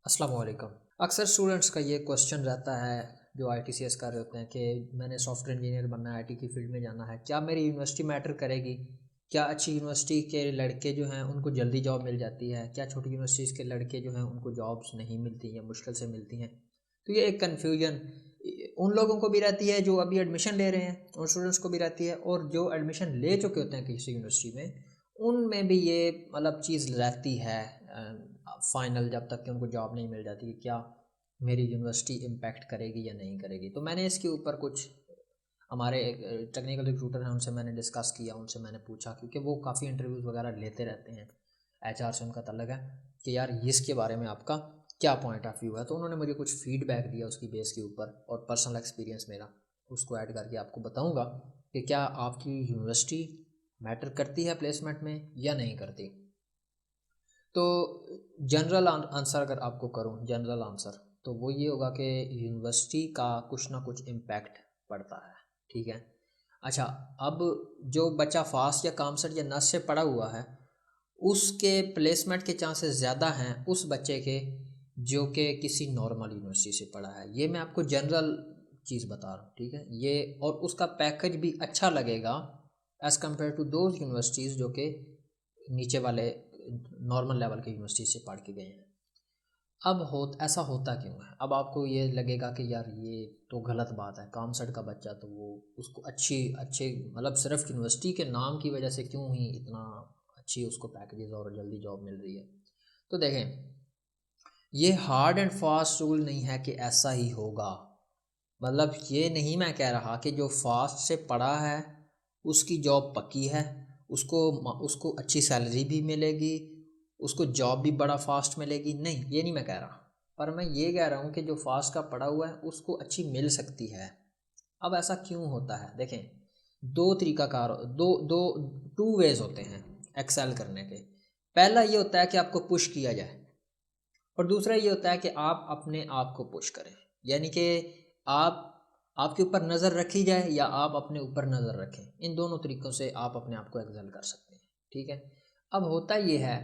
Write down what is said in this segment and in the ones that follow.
अस्सलाम वालेकुम। अक्सर स्टूडेंट्स का ये क्वेश्चन रहता है जो आईटीसीएस कर रहे होते हैं कि मैंने सॉफ्टवेयर इंजीनियर बनना है, आईटी की फील्ड में जाना है, क्या मेरी यूनिवर्सिटी मैटर करेगी? क्या अच्छी यूनिवर्सिटी के लड़के जो हैं उनको जल्दी जॉब मिल जाती है? क्या छोटी यूनिवर्सिटीज़ के लड़के जो हैं उनको जॉब्स नहीं मिलती या मुश्किल से मिलती हैं? तो ये एक कन्फ्यूजन उन लोगों को भी रहती है जो अभी एडमिशन ले रहे हैं, उन स्टूडेंट्स को भी रहती है, और जो एडमिशन ले चुके होते हैं किसी यूनिवर्सिटी में उनमें भी ये मतलब चीज़ रहती है फाइनल जब तक कि उनको जॉब नहीं मिल जाती कि क्या मेरी यूनिवर्सिटी इम्पैक्ट करेगी या नहीं करेगी। तो मैंने इसके ऊपर कुछ हमारे टेक्निकल रिक्रूटर हैं उनसे मैंने डिस्कस किया, उनसे मैंने पूछा क्योंकि वो काफ़ी इंटरव्यूज़ वगैरह लेते रहते हैं, एचआर से उनका ताल्लुक है कि यार इसके बारे में आपका क्या पॉइंट ऑफ व्यू है। तो उन्होंने मुझे कुछ फीडबैक दिया उसकी बेस के ऊपर, और पर्सनल एक्सपीरियंस मेरा उसको ऐड करके आपको बताऊंगा कि क्या आपकी यूनिवर्सिटी मैटर करती है प्लेसमेंट में या नहीं करती। तो जनरल आंसर अगर आपको करूं, जनरल आंसर तो वो ये होगा कि यूनिवर्सिटी का कुछ ना कुछ इम्पैक्ट पड़ता है। ठीक है। अच्छा, अब जो बच्चा फास्ट या कामसट या नस से पढ़ा हुआ है उसके प्लेसमेंट के चांसेस ज़्यादा हैं उस बच्चे के जो कि किसी नॉर्मल यूनिवर्सिटी से पढ़ा है। ये मैं आपको जनरल चीज़ बता रहा हूँ। ठीक है। ये और उसका पैकेज भी अच्छा लगेगा as compare to those universities जो कि नीचे वाले नॉर्मल लेवल के यूनिवर्सिटी से पढ़ के गए हैं। अब ऐसा होता क्यों है? अब आपको ये लगेगा कि यार ये तो गलत बात है, कामसट का बच्चा तो वो उसको अच्छे मतलब सिर्फ यूनिवर्सिटी के नाम की वजह से क्यों ही इतना अच्छी उसको पैकेजेस और जल्दी जॉब मिल रही है। तो देखें, ये हार्ड एंड फास्ट रूल नहीं है कि ऐसा ही होगा। मतलब ये नहीं मैं कह रहा कि जो फास्ट से पढ़ा है उसकी जॉब पक्की है, उसको उसको अच्छी सैलरी भी मिलेगी, उसको जॉब भी बड़ा फास्ट मिलेगी, नहीं ये नहीं मैं कह रहा। पर मैं ये कह रहा हूँ कि जो फास्ट का पढ़ा हुआ है उसको अच्छी मिल सकती है। अब ऐसा क्यों होता है? देखें, दो तरीका कार दो दो टू वेज होते हैं एक्सेल करने के। पहला ये होता है कि आपको पुश किया जाए, और दूसरा ये होता है कि आप अपने आप को पुश करें, यानी कि आप आपके ऊपर नज़र रखी जाए या आप अपने ऊपर नज़र रखें। इन दोनों तरीक़ों से आप अपने आप को एक्सेल कर सकते हैं। ठीक है। अब होता ये है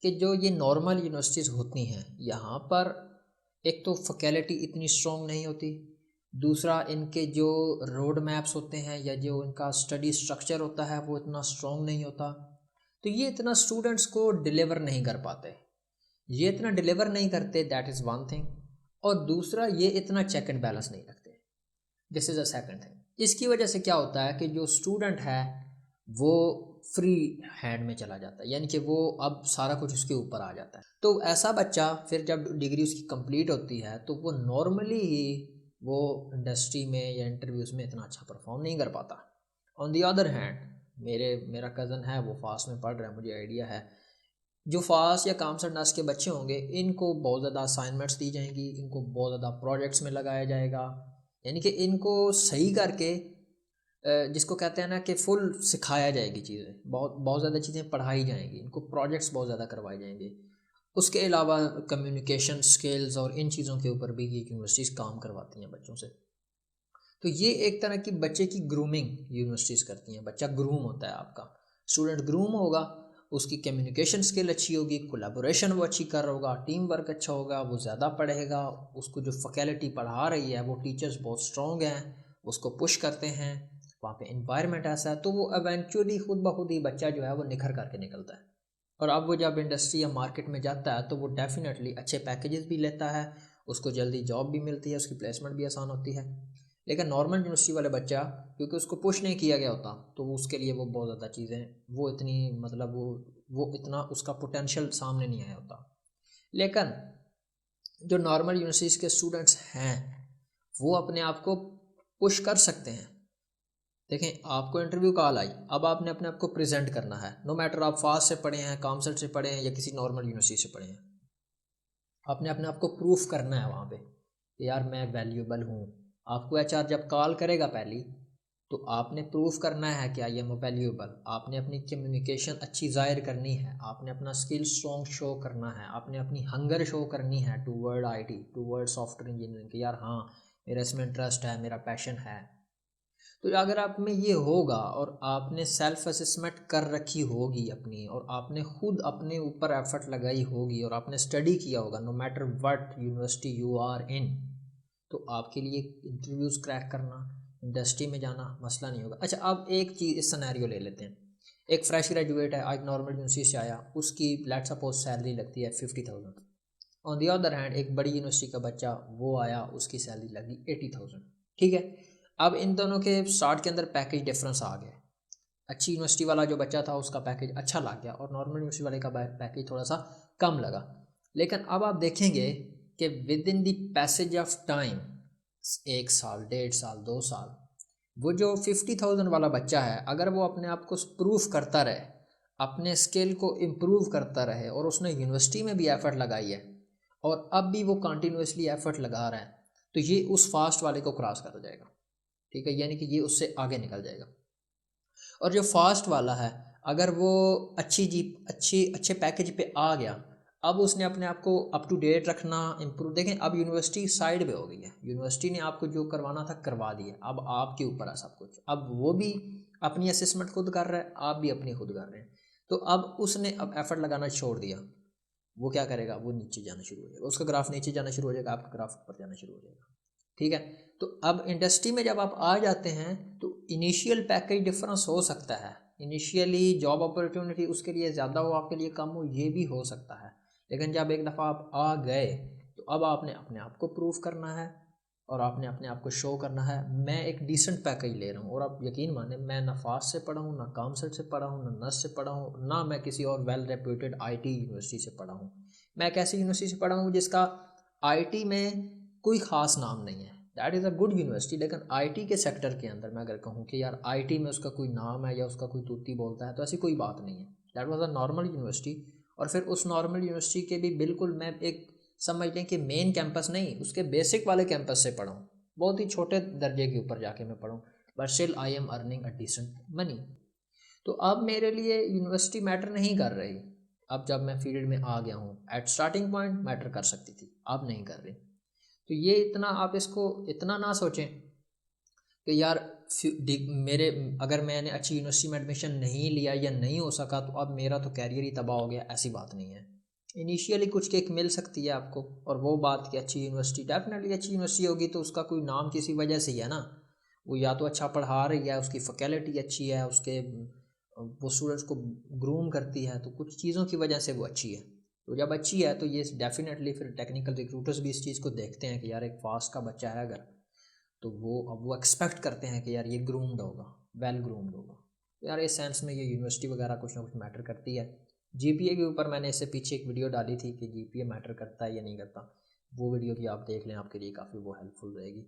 कि जो ये नॉर्मल यूनिवर्सिटीज़ होती हैं यहाँ पर एक तो फैकल्टी इतनी स्ट्रॉन्ग नहीं होती, दूसरा इनके जो रोड मैप्स होते हैं या जो इनका स्टडी स्ट्रक्चर होता है वो इतना स्ट्रॉन्ग नहीं होता, तो ये इतना स्टूडेंट्स को डिलीवर नहीं कर पाते। ये इतना डिलीवर नहीं करते, दैट इज़ वन थिंग। और दूसरा ये इतना चेक एंड बैलेंस नहीं रखते, this is a second thing. इसकी वजह से क्या होता है कि जो स्टूडेंट है वो फ्री हैंड में चला जाता है, यानी कि वो अब सारा कुछ उसके ऊपर आ जाता है। तो ऐसा बच्चा फिर जब डिग्री उसकी कंप्लीट होती है तो वो नॉर्मली ही वो इंडस्ट्री में या इंटरव्यूज़ में इतना अच्छा परफॉर्म नहीं कर पाता। ऑन दी अदर हैंड मेरा कज़न है, वो फास्ट में पढ़ रहा है, मुझे आइडिया है। जो फास्ट या कामसर नस के बच्चे होंगे इनको बहुत ज़्यादा असाइनमेंट्स दी जाएंगी, इनको बहुत ज़्यादा प्रोजेक्ट्स में लगाया जाएगा, यानी कि इनको सही करके जिसको कहते हैं ना कि फुल सिखाया जाएगी चीज़ें, बहुत बहुत ज़्यादा चीज़ें पढ़ाई जाएंगी, इनको प्रोजेक्ट्स बहुत ज़्यादा करवाए जाएंगे। उसके अलावा कम्युनिकेशन स्किल्स और इन चीज़ों के ऊपर भी ये यूनिवर्सिटीज़ काम करवाती हैं बच्चों से। तो ये एक तरह की बच्चे की ग्रूमिंग यूनिवर्सिटीज़ करती हैं। बच्चा ग्रूम होता है आपका, स्टूडेंट ग्रूम होगा, उसकी कम्युनिकेशन स्किल अच्छी होगी, कोलैबोरेशन वो अच्छी कर रहा होगा, टीम वर्क अच्छा होगा, वो ज़्यादा पढ़ेगा, उसको जो फैकल्टी पढ़ा रही है वो टीचर्स बहुत स्ट्रॉन्ग हैं, उसको पुश करते हैं, वहाँ पे इन्वायरमेंट ऐसा है, तो वो एवेंचुअली खुद ब खुद ही बच्चा जो है वो निखर करके निकलता है। और अब वो जब इंडस्ट्री या मार्केट में जाता है तो वो डेफिनेटली अच्छे पैकेजेस भी लेता है, उसको जल्दी जॉब भी मिलती है, उसकी प्लेसमेंट भी आसान होती है। लेकिन नॉर्मल यूनिवर्सिटी वाले बच्चा, क्योंकि उसको पुश नहीं किया गया होता, तो वो उसके लिए वो बहुत ज़्यादा चीज़ें वो इतनी मतलब वो इतना उसका पोटेंशियल सामने नहीं आया होता। लेकिन जो नॉर्मल यूनिवर्सिटीज़ के स्टूडेंट्स हैं वो अपने आप को पुश कर सकते हैं। देखें, आपको इंटरव्यू कॉल आई, अब आपने अपने आप को प्रेजेंट करना है, नो मैटर आप फास्ट से पढ़े हैं, कामसट से पढ़े हैं या किसी नॉर्मल यूनिवर्सिटी से पढ़े हैं, आपने अपने आप को प्रूफ करना है वहाँ पे कि यार मैं वैल्यूएबल हूँ। आपको एचआर जब कॉल करेगा पहली, तो आपने प्रूफ करना है कि आई एम वैल्यूएबल। आपने अपनी कम्युनिकेशन अच्छी ज़ाहिर करनी है, आपने अपना स्किल स्ट्रॉन्ग शो करना है, आपने अपनी हंगर शो करनी है toward IT, toward software engineering कि यार हाँ मेरा इसमें इंटरेस्ट है, मेरा पैशन है। तो अगर आप में ये होगा और आपने सेल्फ असेसमेंट कर रखी होगी अपनी, और आपने खुद अपने ऊपर एफर्ट लगाई होगी, और आपने स्टडी किया होगा no matter what university you are in, तो आपके लिए इंटरव्यूज़ क्रैक करना, इंडस्ट्री में जाना मसला नहीं होगा। अच्छा, अब एक चीज़ इस सिनेरियो ले लेते हैं। एक फ्रेश ग्रेजुएट है, आज नॉर्मल यूनिवर्सिटी से आया, उसकी लेट्स सपोज सैलरी लगती है 50,000। ऑन दी अदर हैंड एक बड़ी यूनिवर्सिटी का बच्चा वो आया, उसकी सैलरी लगी 80,000। ठीक है, अब इन दोनों के स्टार्ट के अंदर पैकेज डिफरेंस आ गया। अच्छी यूनिवर्सिटी वाला जो बच्चा था उसका पैकेज अच्छा लग गया, और नॉर्मल यूनिवर्सिटी वाले का पैकेज थोड़ा सा कम लगा। लेकिन अब आप देखेंगे कि with in the passage of time, 1 साल, 1.5 साल, 2 साल, वो जो 50,000 वाला बच्चा है, अगर वो अपने आप को प्रूफ करता रहे, अपने स्किल को इम्प्रूव करता रहे, और उसने यूनिवर्सिटी में भी एफर्ट लगाई है और अब भी वो कंटिन्यूसली एफर्ट लगा रहा है, तो ये उस फास्ट वाले को क्रॉस कर जाएगा। ठीक है, यानी कि ये उससे आगे निकल जाएगा। और जो फास्ट वाला है, अगर वो अच्छे पैकेज पे आ गया, अब उसने अपने आप को अप टू डेट रखना, इम्प्रूव। देखें, अब यूनिवर्सिटी साइड पे हो गई है, यूनिवर्सिटी ने आपको जो करवाना था करवा दिया, अब आपके ऊपर है सब कुछ। अब वो भी अपनी असेसमेंट खुद कर रहा है, आप भी अपनी खुद कर रहे हैं। तो अब उसने अब एफर्ट लगाना छोड़ दिया, वो क्या करेगा, वो नीचे जाना शुरू हो जाएगा, उसका ग्राफ नीचे जाना शुरू हो जाएगा, आपका ग्राफ ऊपर जाना शुरू हो जाएगा। ठीक है, तो अब इंडस्ट्री में जब आप आ जाते हैं तो इनिशियल पैकेज डिफरेंस हो सकता है, इनिशियली जॉब अपॉर्चुनिटी उसके लिए ज़्यादा हो, आपके लिए कम हो, ये भी हो सकता है। लेकिन जब एक दफ़ा आप आ गए तो अब आपने अपने आप को प्रूव करना है, और आपने अपने आप को शो करना है, मैं एक डिसेंट पैकेज ले रहा हूँ। और आप यकीन माने, मैं ना फास्ट से पढ़ा हूँ, ना कामसेट से पढ़ा हूँ, ना नस से पढ़ा हूँ, ना मैं किसी और वेल रेप्यूटेड आईटी यूनिवर्सिटी से पढ़ा हूँ। मैं एक ऐसी यूनिवर्सिटी से पढ़ा हूँ जिसका आईटी में कोई ख़ास नाम नहीं है, that is a good university. लेकिन आईटी के सेक्टर के अंदर मैं अगर कहूँ कि यार आईटी में उसका कोई नाम है या उसका कोई तूती बोलता है, तो ऐसी कोई बात नहीं है। That was a normal university. और फिर उस नॉर्मल यूनिवर्सिटी के भी बिल्कुल मैं एक समझ लें कि मेन कैंपस नहीं, उसके बेसिक वाले कैंपस से पढ़ा हूँ, बहुत ही छोटे दर्जे के ऊपर जाके मैं पढ़ूँ, but still I am earning a decent money. तो अब मेरे लिए यूनिवर्सिटी मैटर नहीं कर रही। अब जब मैं फील्ड में आ गया हूँ, एट स्टार्टिंग पॉइंट मैटर कर सकती थी, अब नहीं कर रही। तो ये इतना आप इसको इतना ना सोचें कि यार मेरे अगर मैंने अच्छी यूनिवर्सिटी में एडमिशन नहीं लिया या नहीं हो सका तो अब मेरा तो कैरियर ही तबाह हो गया, ऐसी बात नहीं है। इनिशियली कुछ केक मिल सकती है आपको, और वो बात कि अच्छी यूनिवर्सिटी, डेफिनेटली अच्छी यूनिवर्सिटी होगी तो उसका कोई नाम किसी वजह से ही है ना। वो या तो अच्छा पढ़ा रही है, उसकी फैकल्टी अच्छी है, उसके वो स्टूडेंट्स को ग्रूम करती है, तो कुछ चीज़ों की वजह से वो अच्छी है। तो जब अच्छी है तो ये डेफिनेटली फिर टेक्निकल रिक्रूटर्स भी इस चीज़ को देखते हैं कि यार एक फास्ट का बच्चा है अगर, तो वो एक्सपेक्ट करते हैं कि यार ये ग्रूम्ड होगा, वेल ग्रूम्ड होगा। तो यार इस सेंस में ये यूनिवर्सिटी वगैरह कुछ ना कुछ मैटर करती है। जीपीए के ऊपर मैंने इससे पीछे एक वीडियो डाली थी कि जीपीए मैटर करता है या नहीं करता, वो वीडियो भी आप देख लें, आपके लिए काफ़ी वो हेल्पफुल रहेगी।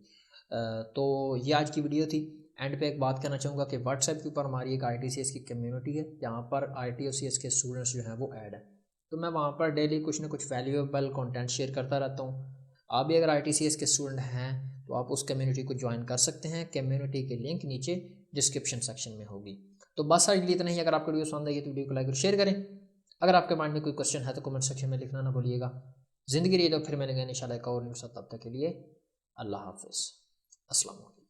तो ये आज की वीडियो थी। एंड पे एक बात कहना चाहूँगा कि व्हाट्सएप के ऊपर हमारी एक ITCS की कम्युनिटी है, जहाँ पर ITCS के स्टूडेंट्स जो हैं वो ऐड है। तो मैं वहाँ पर डेली कुछ ना कुछ वैल्यूएबल कंटेंट शेयर करता रहता हूँ। आप भी अगर ITCS के स्टूडेंट हैं तो आप उस कम्युनिटी को ज्वाइन कर सकते हैं। कम्युनिटी की लिंक नीचे डिस्क्रिप्शन सेक्शन में होगी। तो बस आज के लिए इतना ही। अगर आपको वीडियो पसंद आई तो वीडियो को लाइक और शेयर करें। अगर आपके माइंड में कोई क्वेश्चन है तो कमेंट सेक्शन में लिखना ना भूलिएगा। ज़िंदगी रही तो फिर मिलेंगे इंशाल्लाह एक और न्यूज़। तब तक के लिए अल्लाह हाफिज़, अस्सलाम वालेकुम।